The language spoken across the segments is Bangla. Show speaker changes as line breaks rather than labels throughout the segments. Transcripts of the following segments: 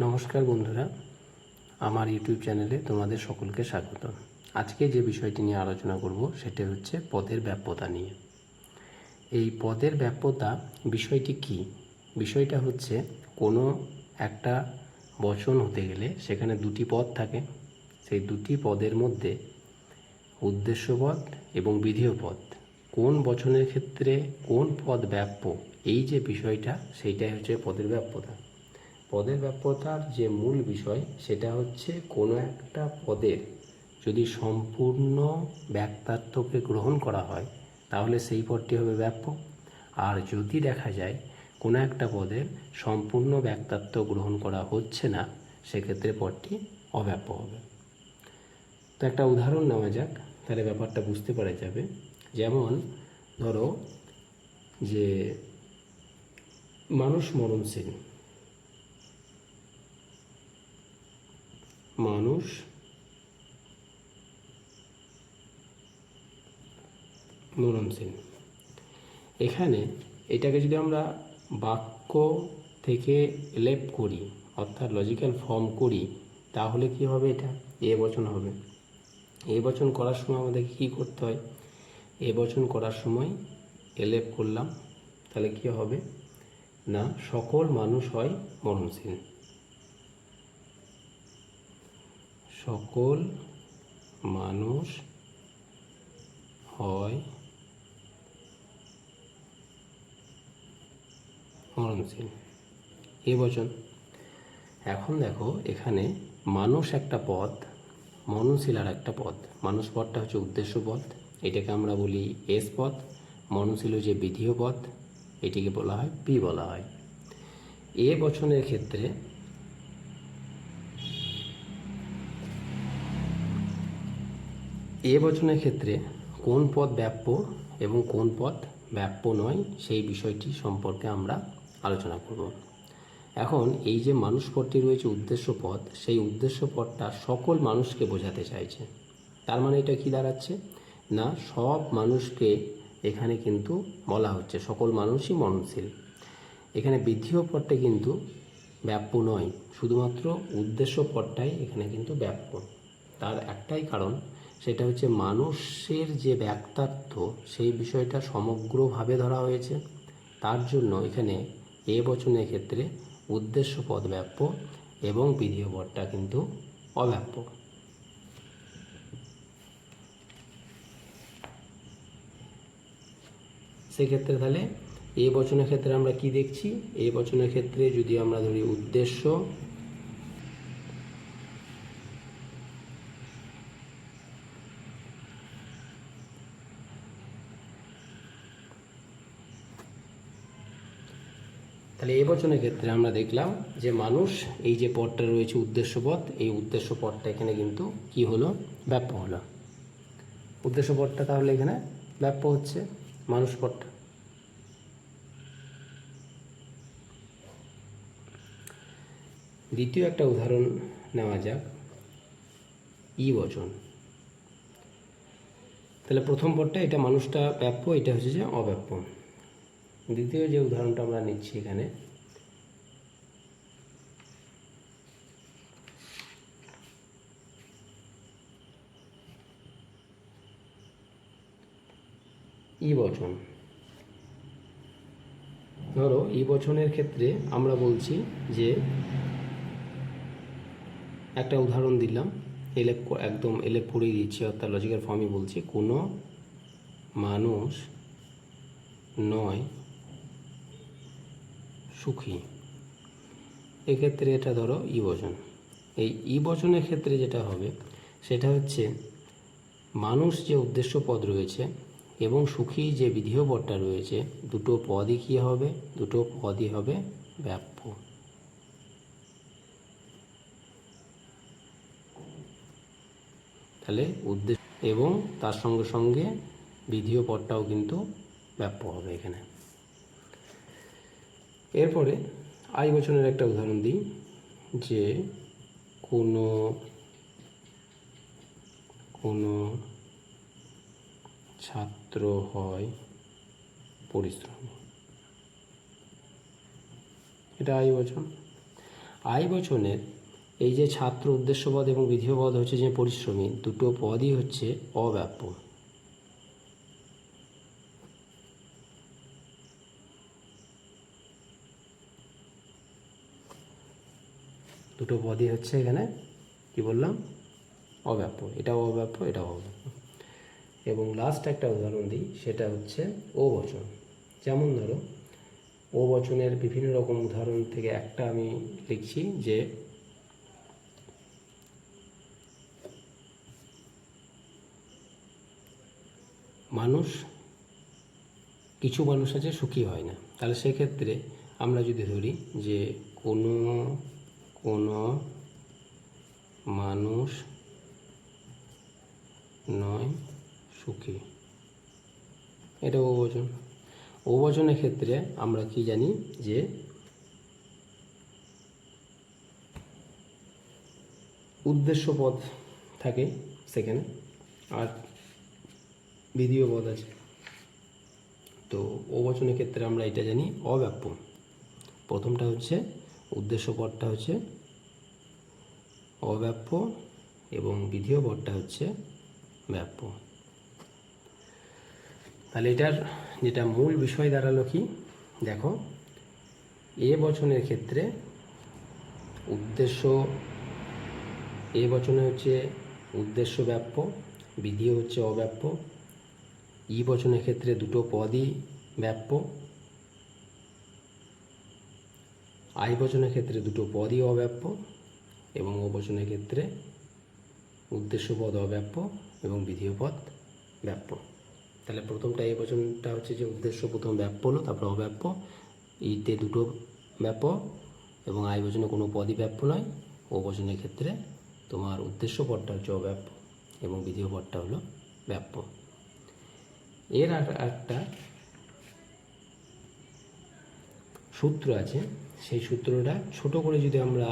নমস্কার বন্ধুরা, আমার ইউটিউব চ্যানেলে তোমাদের সকলকে স্বাগত। আজকে যে বিষয়টি নিয়ে আলোচনা করব সেটা হচ্ছে পদের ব্যাপ্যতা নিয়ে। এই পদের ব্যাপ্যতা বিষয়টি কি? বিষয়টা হচ্ছে কোনো একটা বচন হতে গেলে সেখানে দুটি পদ থাকে। সেই দুটি পদের মধ্যে উদ্দেশ্যপদ এবং বিধেয় পদ, কোন বচনের ক্ষেত্রে কোন পদ ব্যাপ্য, এই যে বিষয়টা সেইটাই হচ্ছে পদের ব্যাপ্যতা। পদের ব্যাপ্যতার যে মূল বিষয় সেটা হচ্ছে কোনো একটা পদের যদি সম্পূর্ণ ব্যক্তার্থকে গ্রহণ করা হয় তাহলে সেই পদটি হবে ব্যাপ্য, আর যদি দেখা যায় কোনো একটা পদের সম্পূর্ণ ব্যক্তার্থ গ্রহণ করা হচ্ছে না সেক্ষেত্রে পদটি অব্যাপ্য হবে। তো একটা উদাহরণ নেওয়া যাক, তাহলে ব্যাপারটা বুঝতে পারা যাবে। যেমন ধরো যে মানুষ মরণশীল, মানুষ মরণশীল। এখানে এটাকে যদি আমরা বাক্য থেকে এলেপ করি, অর্থাৎ লজিক্যাল ফর্ম করি, তাহলে কি হবে? এটা এ বচন হবে। এ বচন করার সময় আমাদেরকে কী করতে হয়? এ বচন করার সময় এলেপ করলাম, তাহলে কি হবে না, সকল মানুষ হয় মরণশীল। সকল মানুষ হয় মরণশীল, এ বচন। এখন দেখো এখানে মানুষ একটা পদ, মরণশীল আর একটা পদ। মানুষ পদটা হচ্ছে উদ্দেশ্য পদ, এটাকে আমরা বলি এস পদ। মরণশীল যে বিধেয় পদ, এটিকে বলা হয় পি বলা হয়। এ বচনের ক্ষেত্রে এ বচনের ক্ষেত্রে কোন পদ ব্যাপ্য এবং কোন পদ ব্যাপ্য নয় সেই বিষয়টি সম্পর্কে আমরা আলোচনা করব। এখন এই যে মানুষ পদটি রয়েছে উদ্দেশ্য পদ, সেই উদ্দেশ্য পদটা সকল মানুষকে বোঝাতে চাইছে। তার মানে এটা কি দাঁড়াচ্ছে না, সব মানুষকে এখানে কিন্তু বলা হচ্ছে সকল মানুষই মরণশীল। এখানে বিধেয় পদটা কিন্তু ব্যাপ্য নয়, শুধুমাত্র উদ্দেশ্য পদটাই এখানে কিন্তু ব্যাপ্য। তার একটাই কারণ, সেটা হচ্ছে মানুষের যে ব্যক্তার্থ সেই বিষয়টা সমগ্রভাবে ধরা হয়েছে। তার জন্য এখানে এ বচনের ক্ষেত্রে উদ্দেশ্য পদ ব্যাপ্য এবং বিধেয় পদটা কিন্তু অব্যাপ্য। সেক্ষেত্রে তাহলে এ বচনের ক্ষেত্রে আমরা কি দেখছি? এ বচনের ক্ষেত্রে যদি আমরা ধরি উদ্দেশ্য তাহলে এ বচনের ক্ষেত্রে আমরা দেখলাম যে মানুষ এই যে পদটা রয়েছে উদ্দেশ্য পদ, এই উদ্দেশ্য পদটা এখানে কিন্তু কি হলো? ব্যাপ্য হলো। উদ্দেশ্য পদটা তাহলে এখানে ব্যাপ্য হচ্ছে মানুষ পদটা। দ্বিতীয় একটা উদাহরণ নেওয়া যাক, ই বচন। তাহলে প্রথম পদটা এটা মানুষটা ব্যাপ্য, এটা হচ্ছে যে অব্যাপ্য। দ্বিতীয় যে উদাহরণটা আমরা নিচ্ছি এখানে, ই বচন। ধরো ই বচনের ক্ষেত্রে আমরা বলছি যে একটা উদাহরণ দিলাম, একদম এলেপ পড়িয়ে দিচ্ছি, অর্থাৎ লজিক্যাল ফর্মই বলছি, কোনো মানুষ নয় সুখী। এক্ষেত্রে এটা ধরো ই বচন। এই ই বচনের ক্ষেত্রে যেটা হবে সেটা হচ্ছে মানুষ যে উদ্দেশ্য পদ রয়েছে এবং সুখী যে বিধেয় পদটা রয়েছে, দুটো পদই কী হবে? দুটো পদই হবে ব্যাপ্য। তাহলে উদ্দেশ্য এবং তার সঙ্গে সঙ্গে বিধেয় পদটাও কিন্তু ব্যাপ্য হবে এখানে। এরপরে আই বচনের একটা উদাহরণ দিই, যে কোনো কোনো ছাত্র হয় পরিশ্রমী, এটা আই বচন। আই বচনের এই যে ছাত্র উদ্দেশ্যপদ এবং বিধেয় পদ হচ্ছে যে পরিশ্রমী, দুটো পদই হচ্ছে অব্যাপ্য। দুটো পদই হচ্ছে এখানে কি বললাম, অব্যাপ্য। এটাও অব্যাপ্য, এটাও অব্যাপ্য। এবং লাস্ট একটা উদাহরণ দিই, সেটা হচ্ছে ও বচন। যেমন ধরো ও বচনের বিভিন্ন রকম উদাহরণ থেকে একটা আমি লিখছি, যে মানুষ, কিছু মানুষ আছে সুখী হয় না। তাহলে সেক্ষেত্রে আমরা যদি ধরি যে কোনো কোনো মানুষ নয় সুখী, এটা ও বচন। ও বচনের ক্ষেত্রে আমরা কি জানি, যে উদ্দেশ্য পদ থাকে সেখানে, আর বিধেয় পদ আছে। তো ও বচনের ক্ষেত্রে আমরা এটা জানি অব্যাপ্য। প্রথমটা হচ্ছে উদ্দেশ্য পদটা হচ্ছে অব্যাপ্য এবং বিধেয় পদটা হচ্ছে ব্যাপ্য। তাহলে এটার যেটা মূল বিষয় দাঁড়ালো কি, দেখো এ বচনের ক্ষেত্রে উদ্দেশ্য, এ বচনে হচ্ছে উদ্দেশ্য ব্যাপ্য, বিধেয় হচ্ছে অব্যাপ্য। ই বচনের ক্ষেত্রে দুটো পদই ব্যাপ্য, আই বচনের ক্ষেত্রে দুটো পদই অব্যাপ্য, এবং ও বচনের ক্ষেত্রে উদ্দেশ্য পদ অব্যাপ্য এবং বিধেয় পদ ব্যাপ্য। তাহলে প্রথমটা এ বচনটা হচ্ছে যে উদ্দেশ্য প্রথম ব্যাপ্য হলো, তারপর অব্যাপ্য, ইতে দুটো ব্যাপ্য এবং আই বচনে কোনো পদই ব্যাপ্য নয়। ও বচনের ক্ষেত্রে তোমার উদ্দেশ্য পদটা হচ্ছে অব্যাপ্য এবং বিধেয় পদটা হলো ব্যাপ্য। এর একটা সূত্র আছে, সেই সূত্রটা ছোট করে যদি আমরা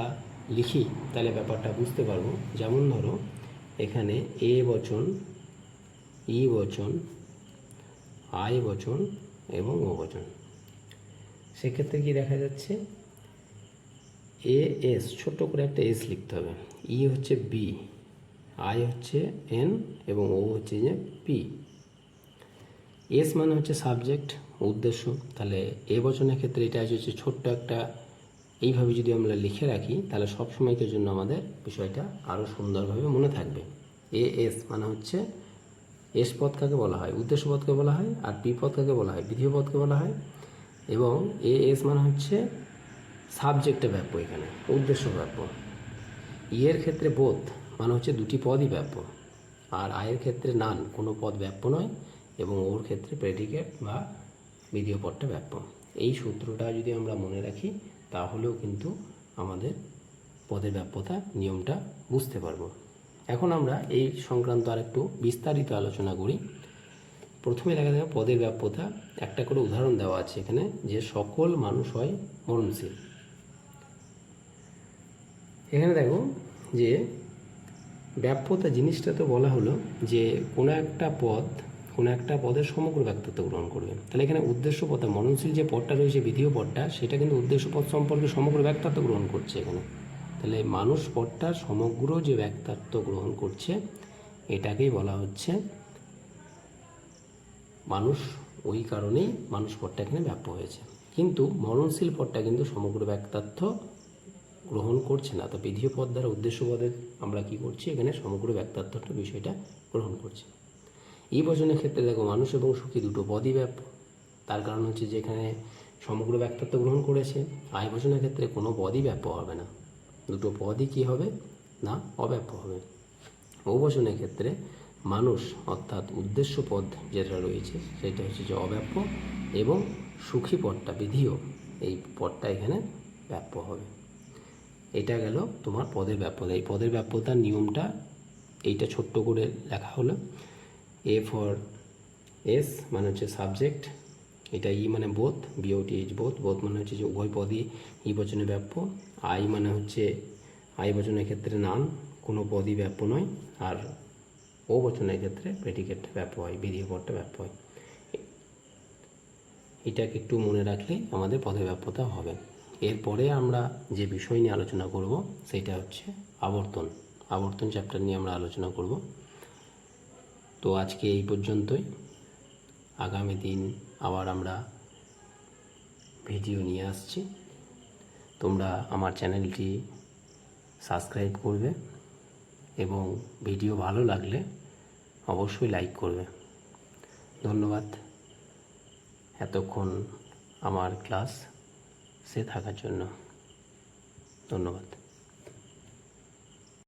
লিখি তাহলে ব্যাপারটা বুঝতে পারবো। যেমন ধরো এখানে এ বচন, ই বচন, আই বচন এবং ও বচন। সেক্ষেত্রে কি দেখা যাচ্ছে, এ এস, ছোট্ট করে একটা এস লিখতে হবে, ই হচ্ছে বি, আই হচ্ছে এন এবং ও হচ্ছে যে পি। এস মানে হচ্ছে সাবজেক্ট, উদ্দেশ্য। তাহলে এ বচনের ক্ষেত্রে এটা হচ্ছে ছোট্ট একটা, এইভাবে যদি আমরা লিখে রাখি তাহলে সবসময়ের জন্য আমাদের বিষয়টা আরও সুন্দরভাবে মনে থাকবে। এ এস মানে হচ্ছে, এস পদ কাকে বলা হয়, উদ্দেশ্য পদকে বলা হয়, আর পি পদ কাকে বলা হয়, বিধেয় পদকে বলা হয়। এবং এ এস মানে হচ্ছে সাবজেক্টে ব্যাপ্য, এখানে উদ্দেশ্য ব্যাপ্য। ইয়ের ক্ষেত্রে বোধ মানে হচ্ছে দুটি পদই ব্যাপ্য, আর আয়ের ক্ষেত্রে নান, কোনো পদ ব্যাপ্য নয়, এবং ওর ক্ষেত্রে প্রেডিকেট বা বিধেয় পদটা ব্যাপ্য। এই সূত্রটা যদি আমরা মনে রাখি তাহলেও কিন্তু আমাদের পদের ব্যাপ্যতা নিয়মটা বুঝতে পারবো। এখন আমরা এই সংক্রান্ত আর একটু বিস্তারিত আলোচনা করি। প্রথমে দেখা যাবে পদের ব্যাপ্যতা, একটা করে উদাহরণ দেওয়া আছে এখানে, যে সকল মানুষ হয় মরণশীল। এখানে দেখো যে ব্যাপ্যতা জিনিসটা তো বলা হলো যে কোনো একটা পদ, কোনো একটা পদের সমগ্র ব্যক্তিত্ব গ্রহণ করবে। তাহলে এখানে উদ্দেশ্য পদ, মননশীল যে পদটা রয়েছে বিধেয় পদটা, সেটা কিন্তু উদ্দেশ্য পদ সম্পর্কে সমগ্র ব্যক্তিত্ব গ্রহণ করছে এখানে। তাহলে মানুষ পদটা সমগ্র যে ব্যক্তিত্ব গ্রহণ করছে, এটাকেই বলা হচ্ছে মানুষ। ওই কারণেই মানুষ পদটা এখানে ব্যাপ্য হয়েছে। কিন্তু মরণশীল পদটা কিন্তু সমগ্র ব্যক্তিত্ব গ্রহণ করছে না। তো বিধেয় পদ দ্বারা উদ্দেশ্য পদের আমরা কি করছি, এখানে সমগ্র ব্যক্তিত্বটা বিষয়টা গ্রহণ করছি। এই বচনের ক্ষেত্রে দেখো মানুষ এবং সুখী দুটো পদই ব্যাপ্য, তার কারণ হচ্ছে যে এখানে সমগ্র ব্যক্তিত্ব গ্রহণ করেছে। আই বচনের ক্ষেত্রে কোনো পদই ব্যাপ্য হবে না, দুটো পদই কী হবে না, অব্যাপ্য হবে। ও বচনের ক্ষেত্রে মানুষ অর্থাৎ উদ্দেশ্য পদ যেটা রয়েছে সেটা হচ্ছে যে অব্যাপ্য, এবং সুখী পদটা বিধেয়, এই পদটা এখানে ব্যাপ্য হবে। এটা গেল তোমার পদের ব্যাপ্যতা। এই পদের ব্যাপ্যতার নিয়মটা এইটা ছোট্ট করে লেখা হলো। এ ফর এস মানে হচ্ছে সাবজেক্ট, এটা ই মানে বোথ, বিওটিএইচ বোথ, বোথ মানে হচ্ছে যে উভয় পদই ই বচনে ব্যাপ্য। আই মানে হচ্ছে আই বচনের ক্ষেত্রে নাম, কোনো পদই ব্যাপ্য নয়, আর ও বচনের ক্ষেত্রে প্রেডিকেট ব্যাপ্য হয়, বিধেয় পদটা ব্যাপ্য হয়। এটাকে একটু মনে রাখলে আমাদের পদের ব্যাপ্যতা হবে। এরপরে আমরা যে বিষয় নিয়ে আলোচনা করব সেটা হচ্ছে আবর্তন। আবর্তন চ্যাপ্টার নিয়ে আমরা আলোচনা করব। তো আজকে এই পর্যন্তই। আগামী দিন আবার আমরা ভিডিও নিয়ে আসছি। তোমরা আমার চ্যানেলটি সাবস্ক্রাইব করবে এবং ভিডিও ভালো লাগলে অবশ্যই লাইক করবে। ধন্যবাদ এতক্ষণ আমার ক্লাসে থাকার জন্য। ধন্যবাদ।